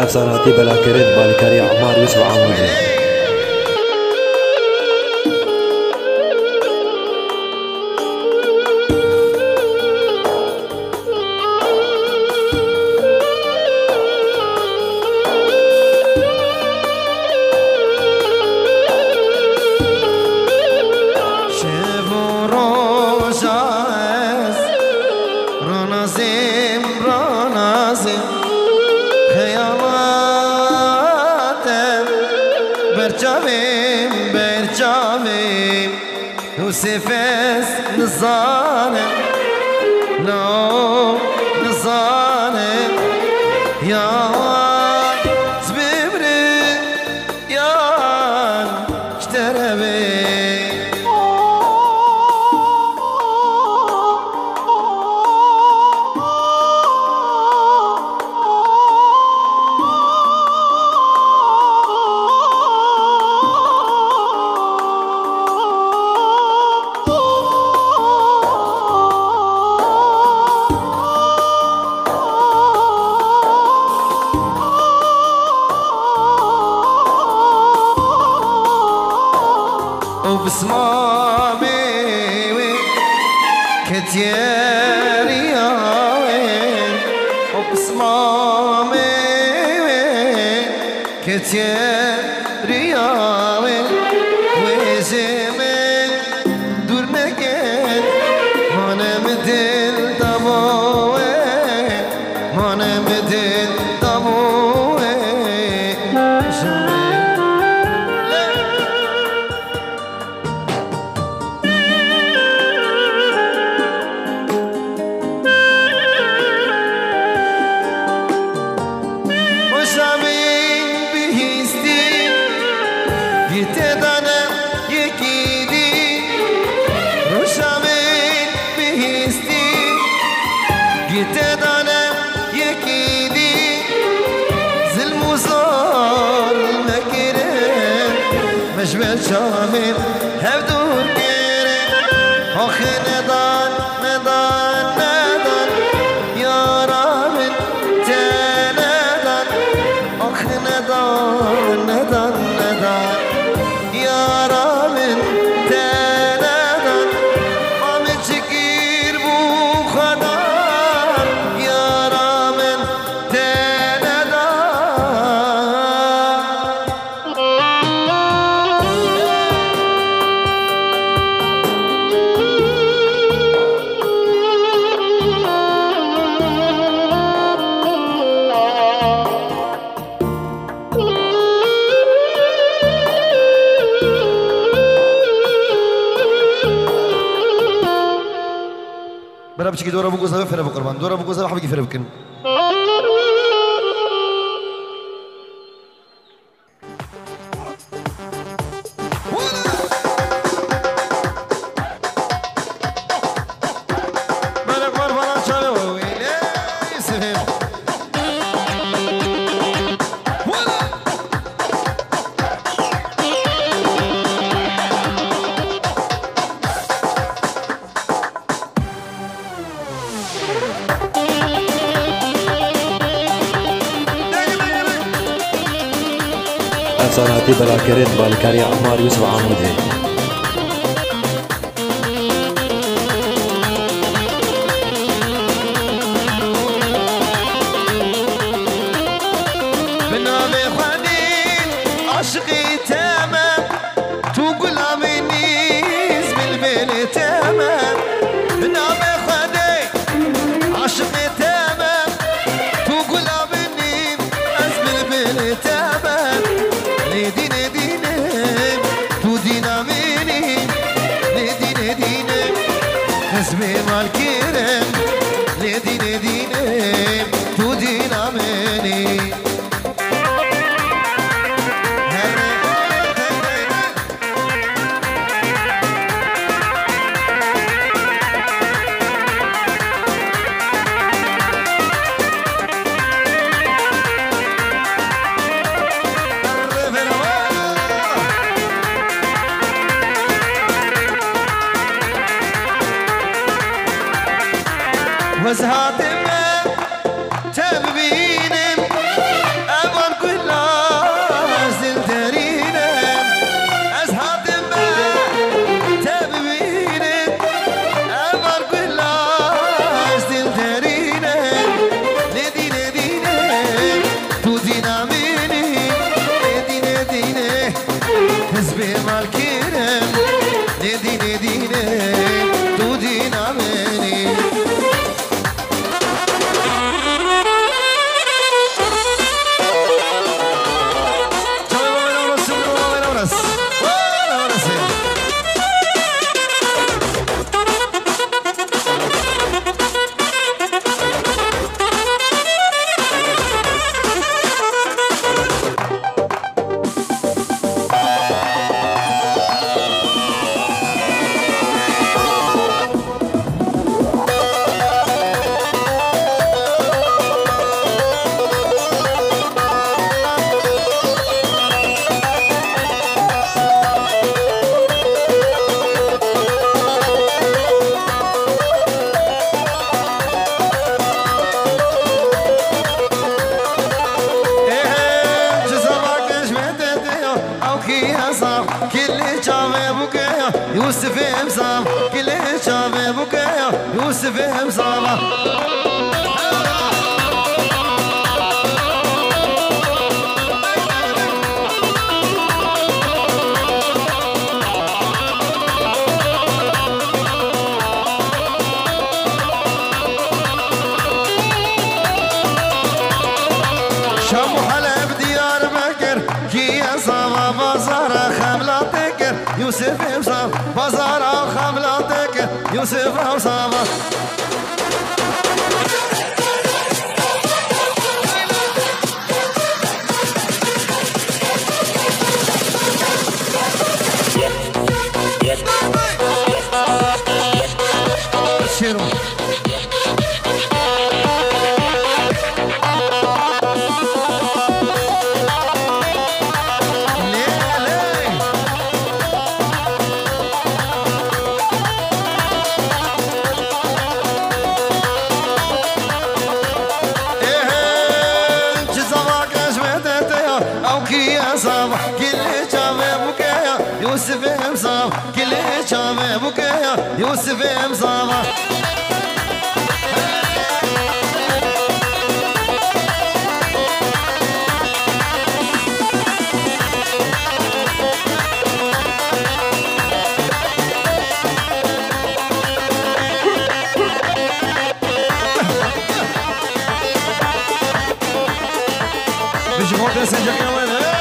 افساناتی بلاکرد بالکاری عمار یوسف عمودی برجامي وسفاس نظانم لو نظانم يا زبيبري يا اشتربي وبصمامي كتير يا وين وبصمامي كتير يا وين وزمن دور مكان وانا مدل ضموي وانا مدل ضموي تدانم یکی دی ظلم و زار مکره مجمل شامل هف دور گره آخه ندان ندان ندان یارامن تندان آخه ندان ندان ندان یارامن تندان آمه چگیر بو خدا برا بچکی دورا بگو زبه فره بقربان دورا بگو زبه حبیقی فره بکن افساناتی بلاکرد بالکاری عمار یوسف عمودی بنام خدين عشقي تمام تقول امنيز بالبل تمام بنام خدين عشقي تمام تقول امنيز بالبل تمام لدين دينم تو ديناميني لدين دينم حسبي مالكيرم لدين دينم تو ديناميني وزهات ما تبينم أبا حزبي مالكينم ندي نديني تودينا مني يوسف امزام كل شام بوكايا يوسف امزام شام حلب ديار بكر كي صام بازار خملاتك يوسف امزام بازار خملاتك يوسف امزام شيرو يوسف امزام كل شام بوكايا يوسف امزام مش غوطة سنجاك يا وين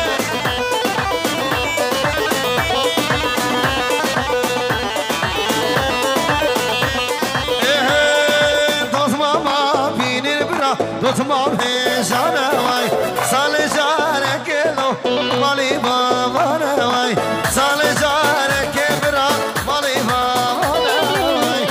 تمام هجانا واي سال جارك لو مالي بابانا واي سال جارك برا مالي بابانا واي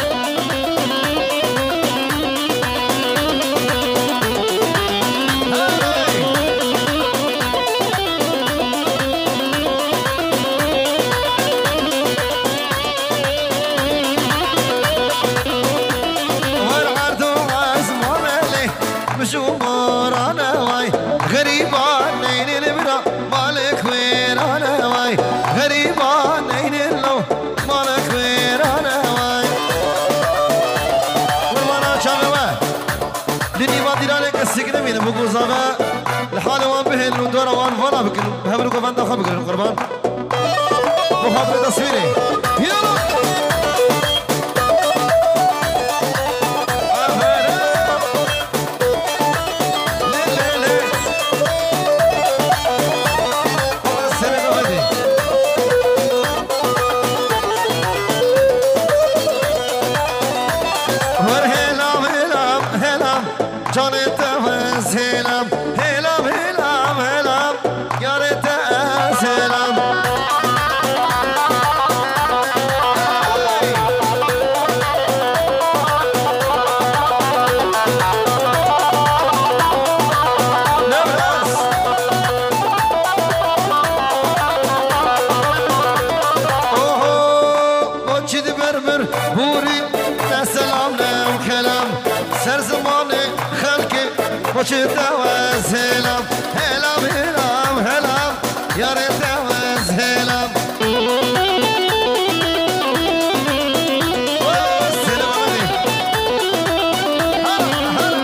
والعرض عزم مالي مشوار انا واي غريبان نين البرا مالك وين انا واي غريبان نين اللو مالك وين انا واي والوانا شاموا دني ما ديرانك السكنه من بوكو زابا الحال وان به الندور وان فلا بكن بهبلكم فانت خبك القربان محافظ تصويري يلا وشتا وزهلم هلم هلم هلم يا ريت وزهلم وزهلم علي هلا هلا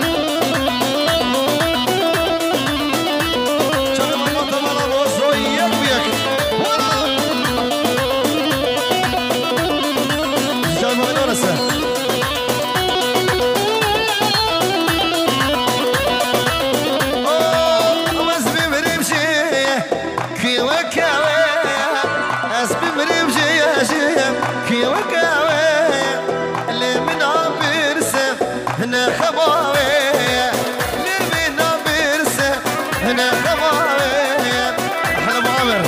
شنو ما طلع الوصو يبيك ولا وكاوي اسبي مريم جيا جيا كي وكاوي اللي من عبرسه هنا خباوي اللي من عبرسه هنا خباوي احنا معمر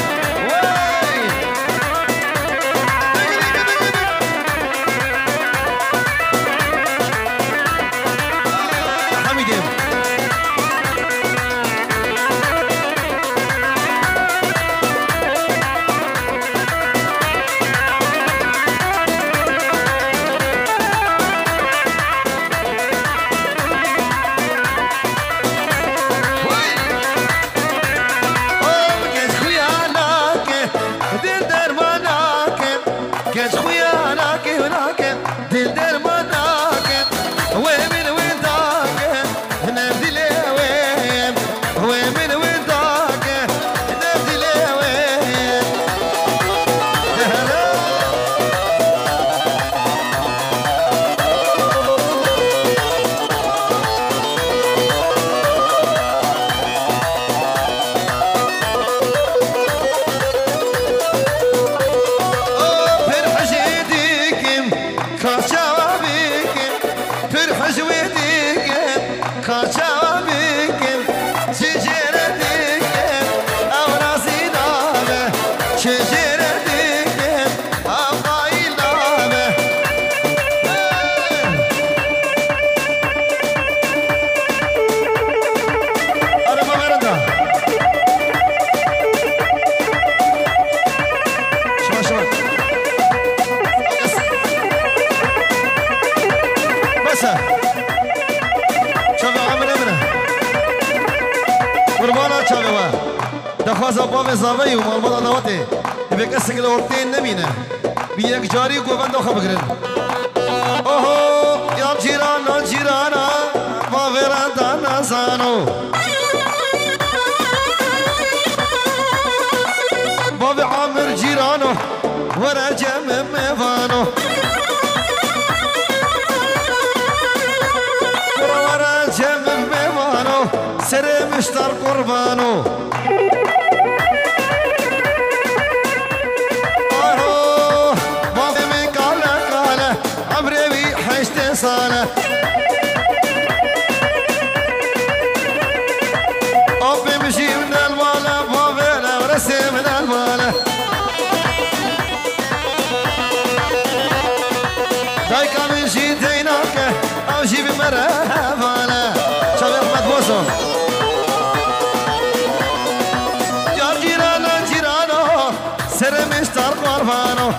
دخوازا باب زاوی و مالبادا نواته بک اسکل اورتین نمینه بیک جاری کو بندو خبرن اوه یا جیرانا جیرانا ما وراندا نزانو باب عامر جیرانو ورا جم مفانو ورا جم مفانو سر مشتر قربانو صالة أبي مشي من المالة بابنا ورسي من المالة دايكا من شي تيناك أو شي بمرافالة شوف أحمد بوسو يا جيرانو جيرانو سر مشتر قربانو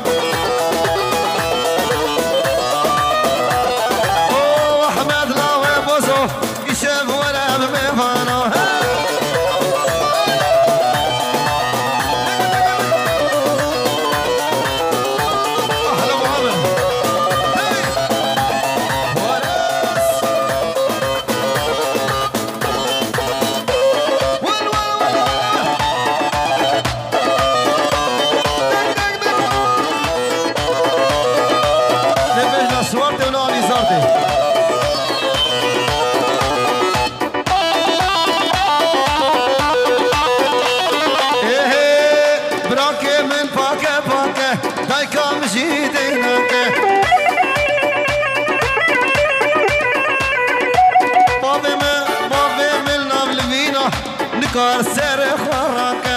کار سر خوراکه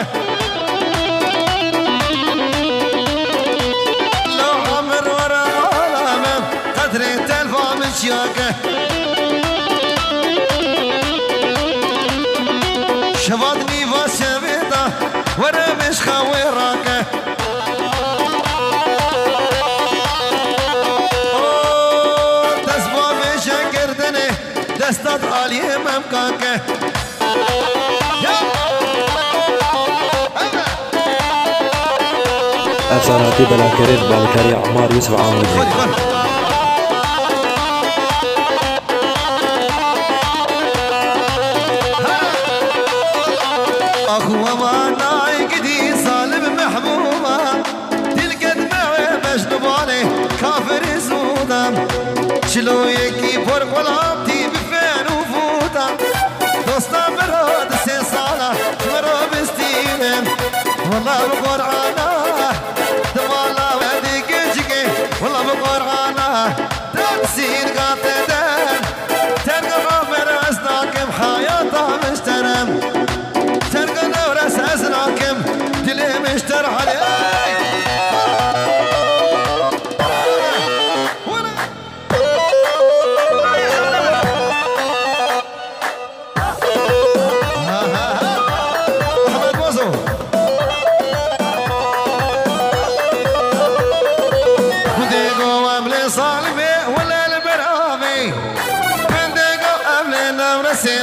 لو عمر ورا عالمم قدري تلفا من شياكه شفادني واسبيتا ورا مش خوراكه تسبا بشكردني دستات عالية ممكانكه أفساناتي بلا كريم بالكاري عمار يوسف عامر أخوة ما نايقدي صالب محبوبة تلقى دمعي مجنباني كافر زودا شلو يكي فرق والعبتي بفين وفوتا دوستا براد سي صالة مرو بستينم والله والله بقرآنه دوالا ودي كجكي والله بقرآنه تنسين قاتدان تنقى مرس ناكم حياته مشترم تنقى نورس أزناكم دلي مشتر علي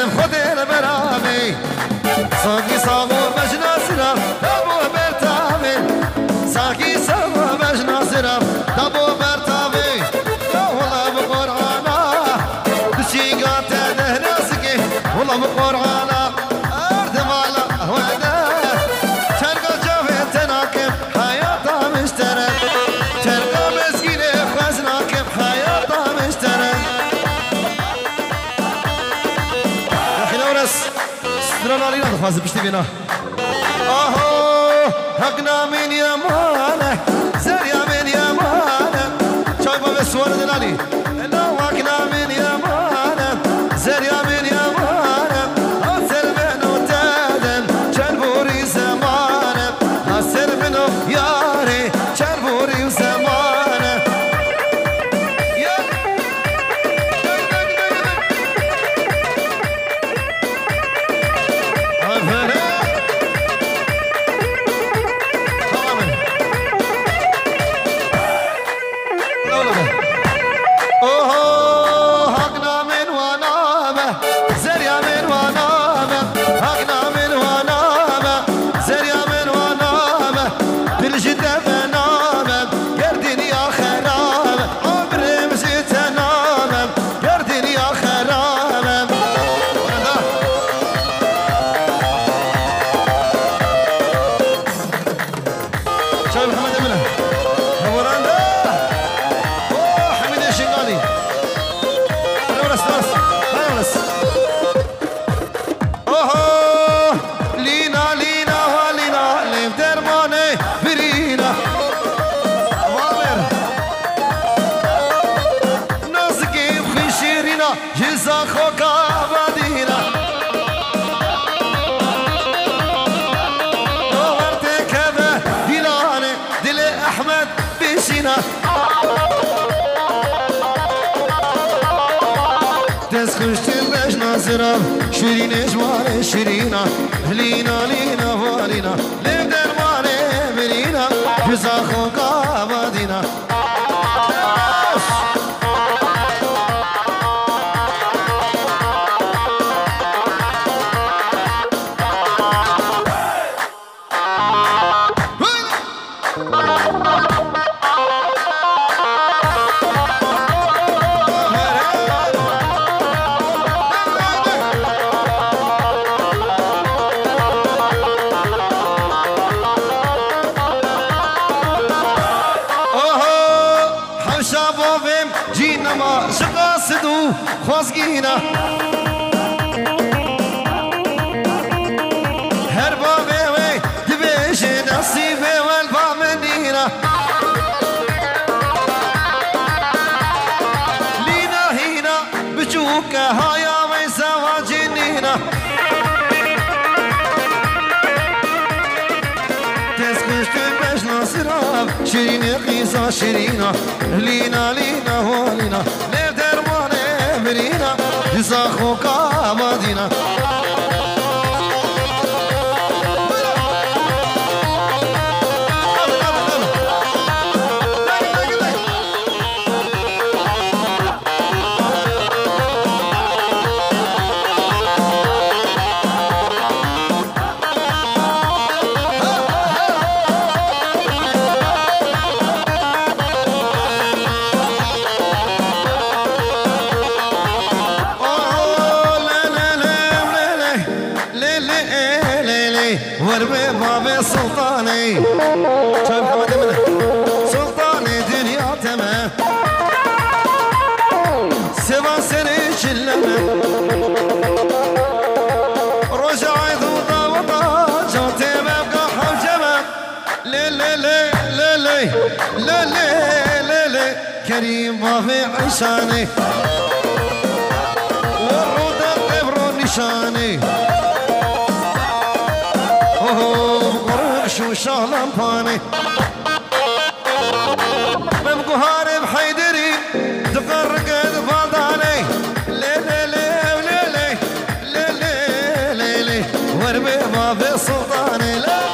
خدير برامي ساقي صابو مجناسنا دابو برتامي ساقي صابو مجناسنا دابو برتامي لا والله بقرآنا دشي قاتا نهناسكي والله بقرآنا أرض مالا وعدا شرقا جافي تناكب حياتا مشترك شرقا مسكيني خزناكب حياتا مشترك سترانا لينا تفاز بشتي بينا اهو حقنا من يمانه زريا من يمانه شايفه بالسوار دلالي لو حقنا من يمانه زريا من يمانه اصل منو تادم شنبوري زمانه اصل منو ياري شنبوري زمانه شيرين جواري شيرينا لينا لينا والينا لبدر مالي برينا جزاخو قابدينا خوازگینا هر بابه وی دبیش نصیبه والبامنینا لینا هینا بچوکه هایا وی سواجینینا تسکشت بش ناصراب شیرین قیسا شیرینا لینا لینا والینا برينا جزاخو قامدينا وربي بابي سلطاني شايف محمد منه سلطاني دنيا تمام سبع سنين شلمه رجع ذوضا وطا جوتي ببقى حوجمه لي لي لي لي لي لي لي لي لي كريم بافي عشاني والرود القبر نشاني قرب شو شغلة باني بمقو هارب حيدري تقرق الفضاني لي لي لي لي لي لي لي لي وربي ما في سلطاني لا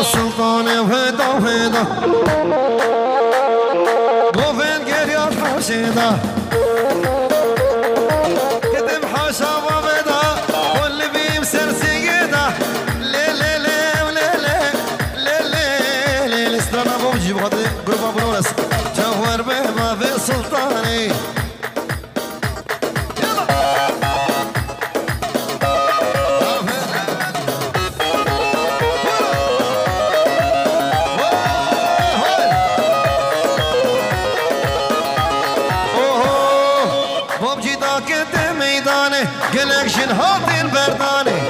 سلطاني وهيدا وهيدا وفين قريات حوشيدا كتب حوشا وبيدا واللي بيمسر سيدا لي لي لي ولي لي لي لي لي لي استنى ابو بجيب غادي قرب ابو نورس جوهر به ما في سلطاني قلق شنهاتين برداني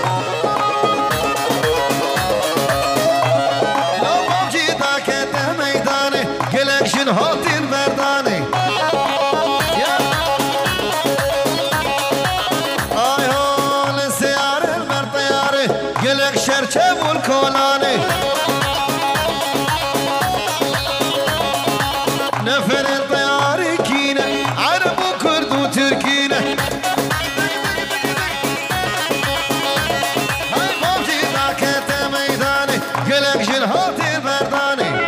لو بمجي ذاك ميداني قلق شنهاتين برداني آي هون السيارة المرطياري قلق شرشب والكولاني نفر الطياري كينا عرب وكرد وتركينا قلق جنهاتي برداني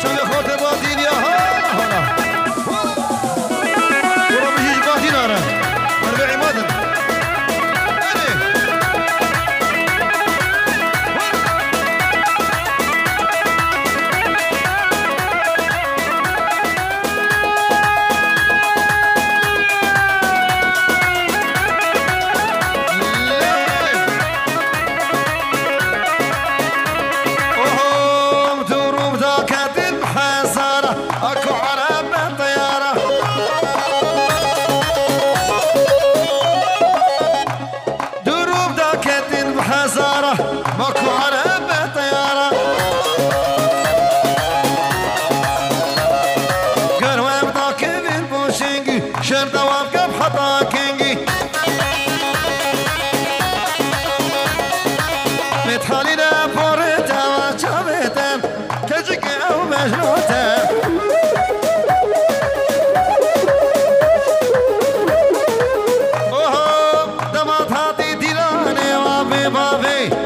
شو يا خوتي باتين يا هلا هلا ورا بيجي باتين انا مربعي مادن ماكو عرب طيارة قروة بطاك بالبوشنجي شرطة وابقى بحطاكنجي متحالي لابورتا وشابتا كجك او مجنوتا اوه دمات هاتي ديلاني وابي بابي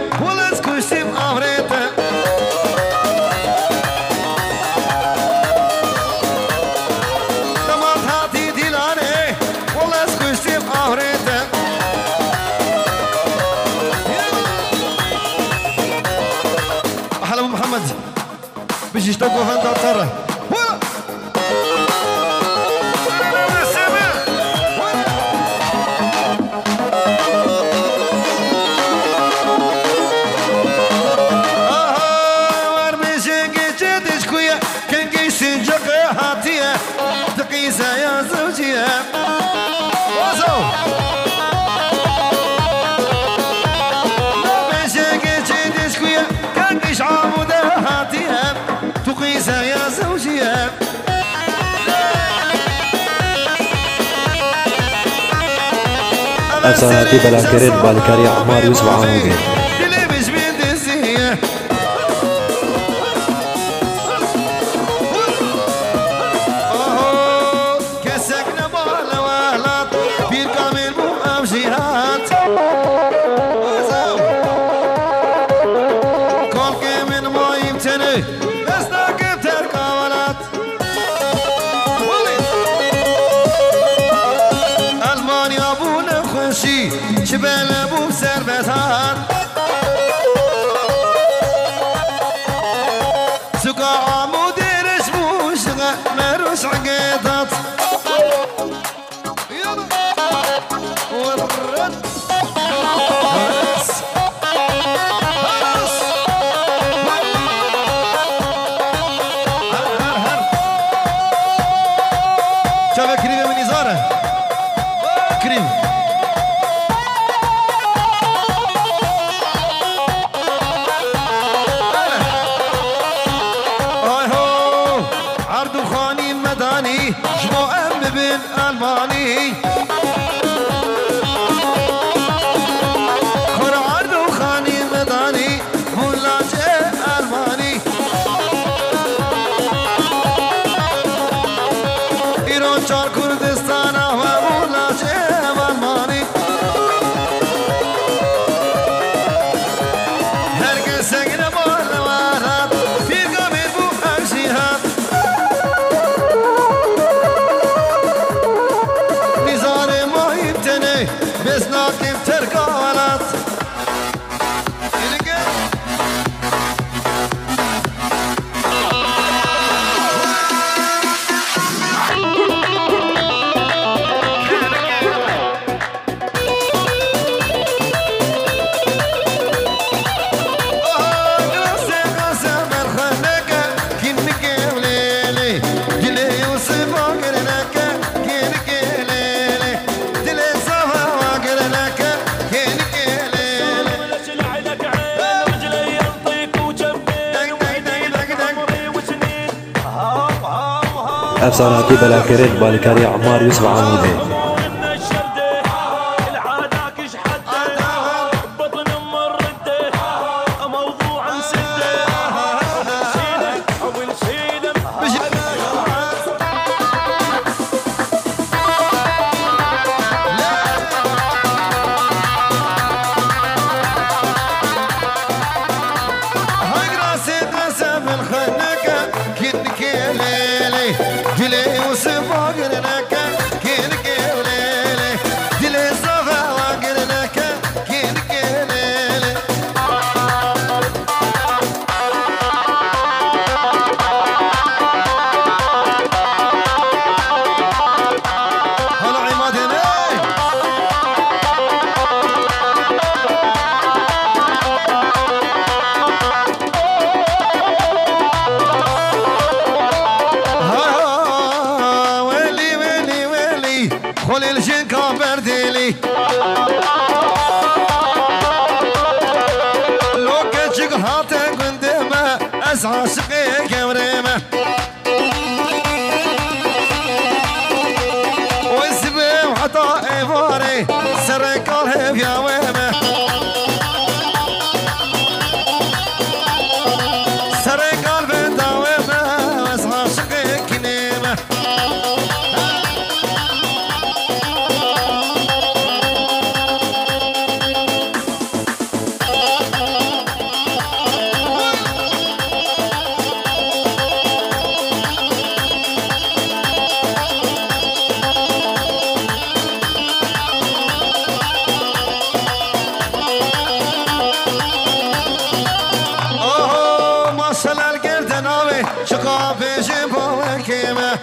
محمد بيجي يشتوقوا فانتا وتسرح تقيسة يا زوجية وصو لو بشيكي تشيدي شكوية كان قيش عامودة هاتيها تقيسة يا زوجية أفساناتي بلا كريد بالكاري عمار يوسف عامودي شبال ابو سربتان سقا عمود رشبوش مروس عقيدة العينات والرد شوف كريمة من إزارة كريم عرض خاني مداني شمو أم بالألماني خور عرض خاني مداني ملاجئ ألماني ایران چار کردستان و ملاجئ ألماني هرگز سنگ نبار نوارد پیر گامید بو اکشیهد نزار ماهیم تنه بسناکیم ترکالت أفساناتي بلاكرين بالكاري عمار يوسف عمودي خلي الجن كابر ديلي لو كتشك هاتك قندمة أسعى شقي كوريمة واسبي وحطا إيفاري سرك الهب يا ويمة سرك الهب يا ويمة واسعى شقي كنيمة شقا بيجي بوكيمة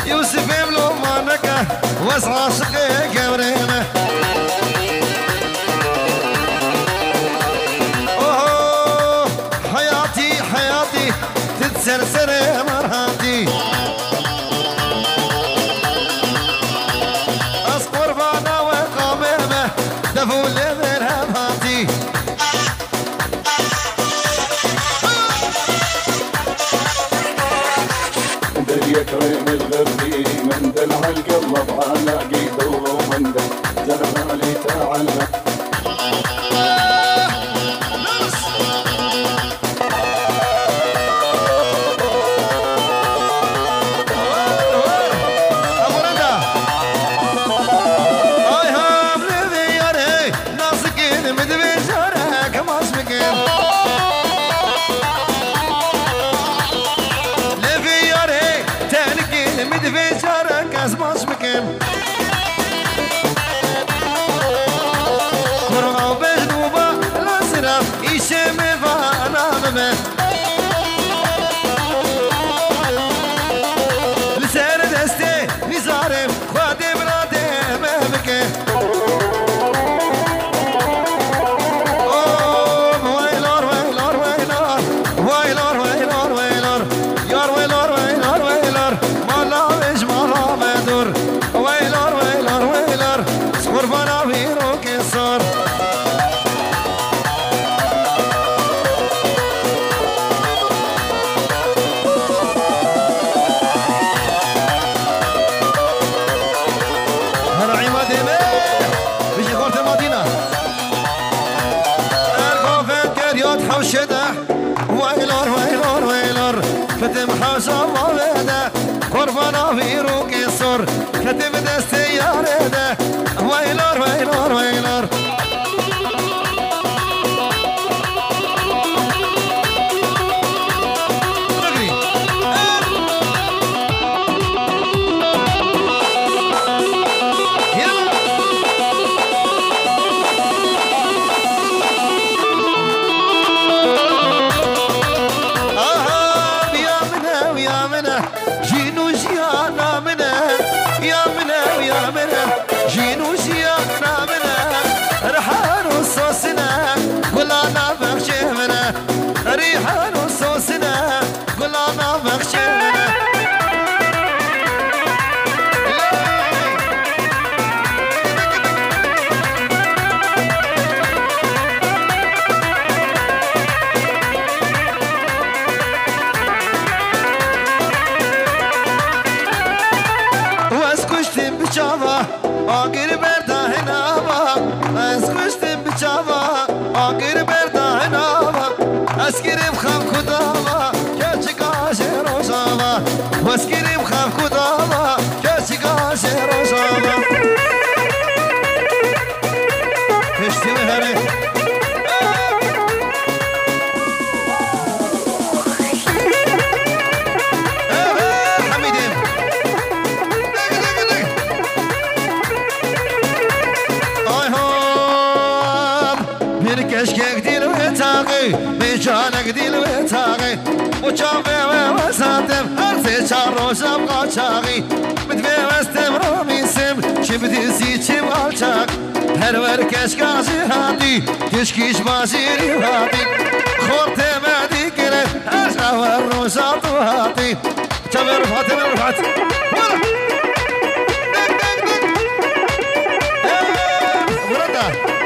يوسف يملو مانكا واسعى شقي كوريمة اوه حياتي حياتي تتسرسر مرهاتي اصبر بانا وقاميمة دفول ذرهباتي يا كريم الغربي من دلع القلب علاقي دوره ومن دل جلالي تعلق ابو رضا اي هام لذي يري ناسكين مدبي جارك ما اسمكين مدفي شارك اسماش مكان قرعو بجنوبة لا سراف يشمي فانا مما ختم حاشا والده قربانا ویرو کسر ختم دست یارده ویلار ویلار ویلار اسكريم خام كداما كاشي كاشي روشاما واسكريم خام كداما كاشي كاشي روشاما هشتي مهري حميدين اي هوب من كشكك ديل وتاقي جانك ديل وتاغي وشافي وساتم أرسي شارو شبقا شاغي مدفي وستم رومي سم شبدي سي شب الشاق هر وركش كاشي هاتي كشكيش باشيري هاتي خورتي مادي كرت أشغى والروشات وهاتي شافي رفعتي من رفعتي ورده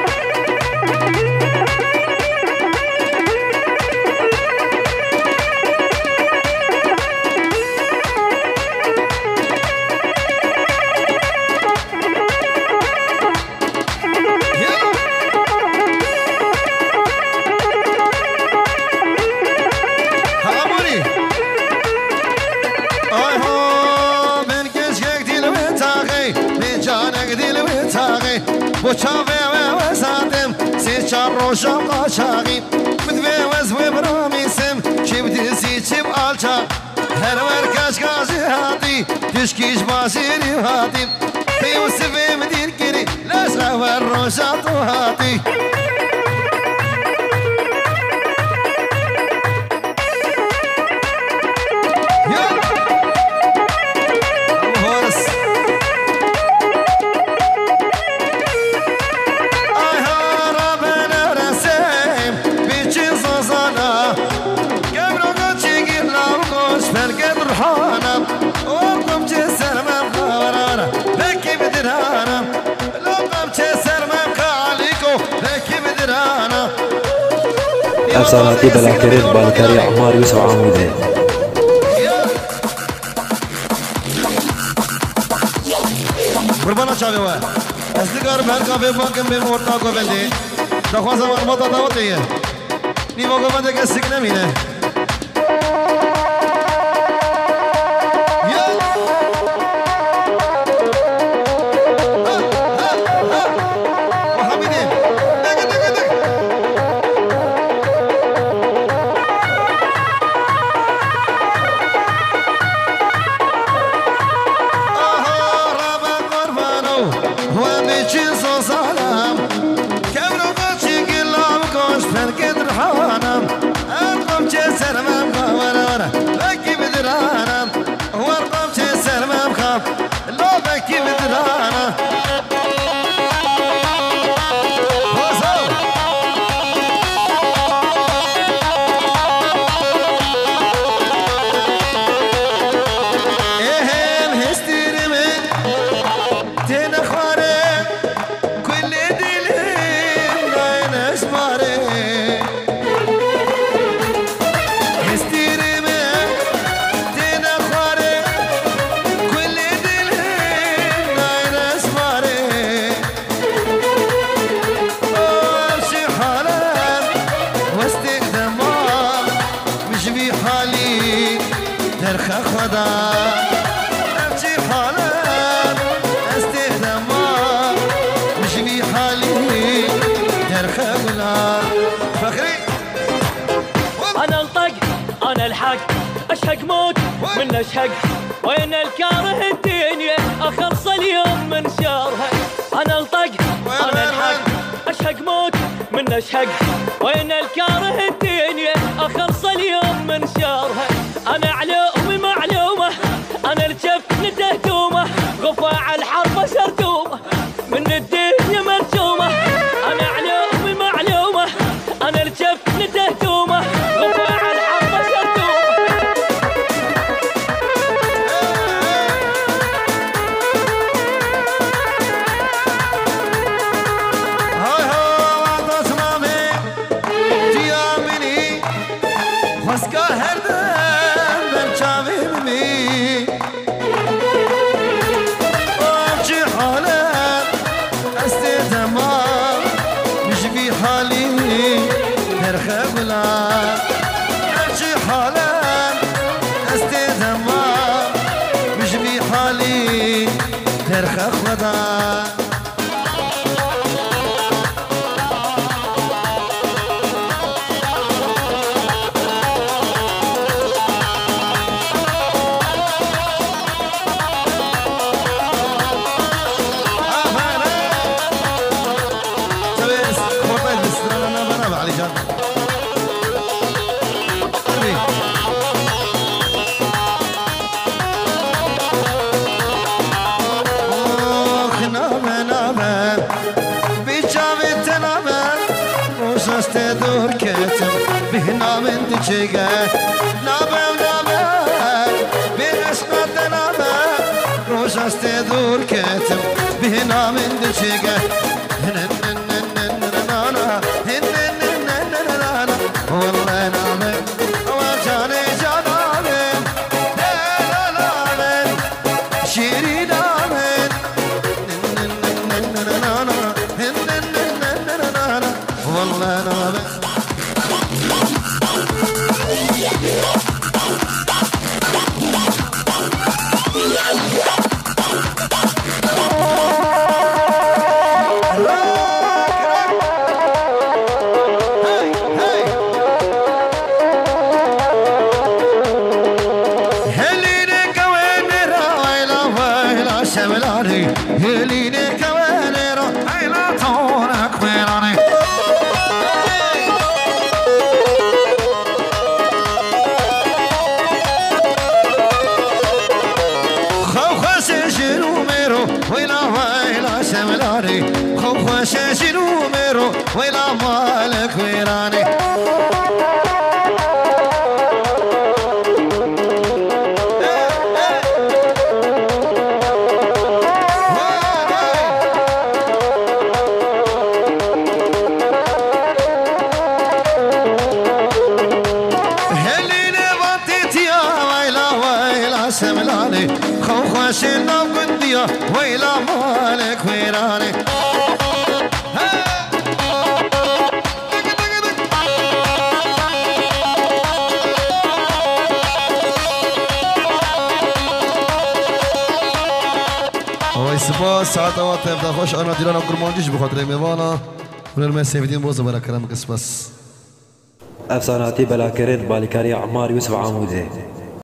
وشافي وساتم سي شارو شبقا شاغي مدفي وزوي برامي سم شبدي سي شب الشاق هر وركاش كاشي هاتي تشكيش باشيري هاتي في وسفي مدير كري لاشغا والروشات وهاتي أرسلاتي بلاكرين بالكاري عمار يوسف عمودي قربانا چاوي وا اصليگار بهر کافه بانکم به مورتا کو بلدي دخواست معلومات دعوت دیه نیمو کو بنده که سیک نمینه نرخ خدا أمشي حالات استهدما مش بي حالي نرخ ولا فخري أنا الطق أنا الحق أشهق موت من أشهق وين الكاره الدنيا أخلص اليوم من شرها أنا الطق أنا الحق أشهق موت من أشهق وين الكاره الدنيا أخلص اليوم من شرها أنا علومي معلومة أنا الجف نتهتومة غفاع الحرب سرتومة من الدنيا مرسومة أنا علومي معلومة أنا الجف نتهتومة غفاع الحرب سرتومة هاي هو وعد اسمامي تيامني خسكا هردن برچاوي بمي وامشي حالات استدما مش في حالي نرخ بلا امشي حالات استدما مش في حالي نرخ خدا دور كتم بهنا من دجيجة نابم نابم بنسقط نابم روش استدور كتم بهنا من دجيجة والله نابم وجاني جانابم لا نابم شيري نابم والله نابم هليني كوانيرو هيلا طونك ويراني خوخ سجنو ميرو ويلا ويلا شملاني خوخ سجنو ميرو ويلا مالك ويراني سملاني خوخ شنا قنديا ويلا مالك ويراني وای سپاس ساعت و تبدا خوش انا دیران قربانجیش بخاطر میوانا ونرمي سيفدين بوز برا كلامك سپاس افساناتی بلاکرین بالکاری عمار یوسف عمودی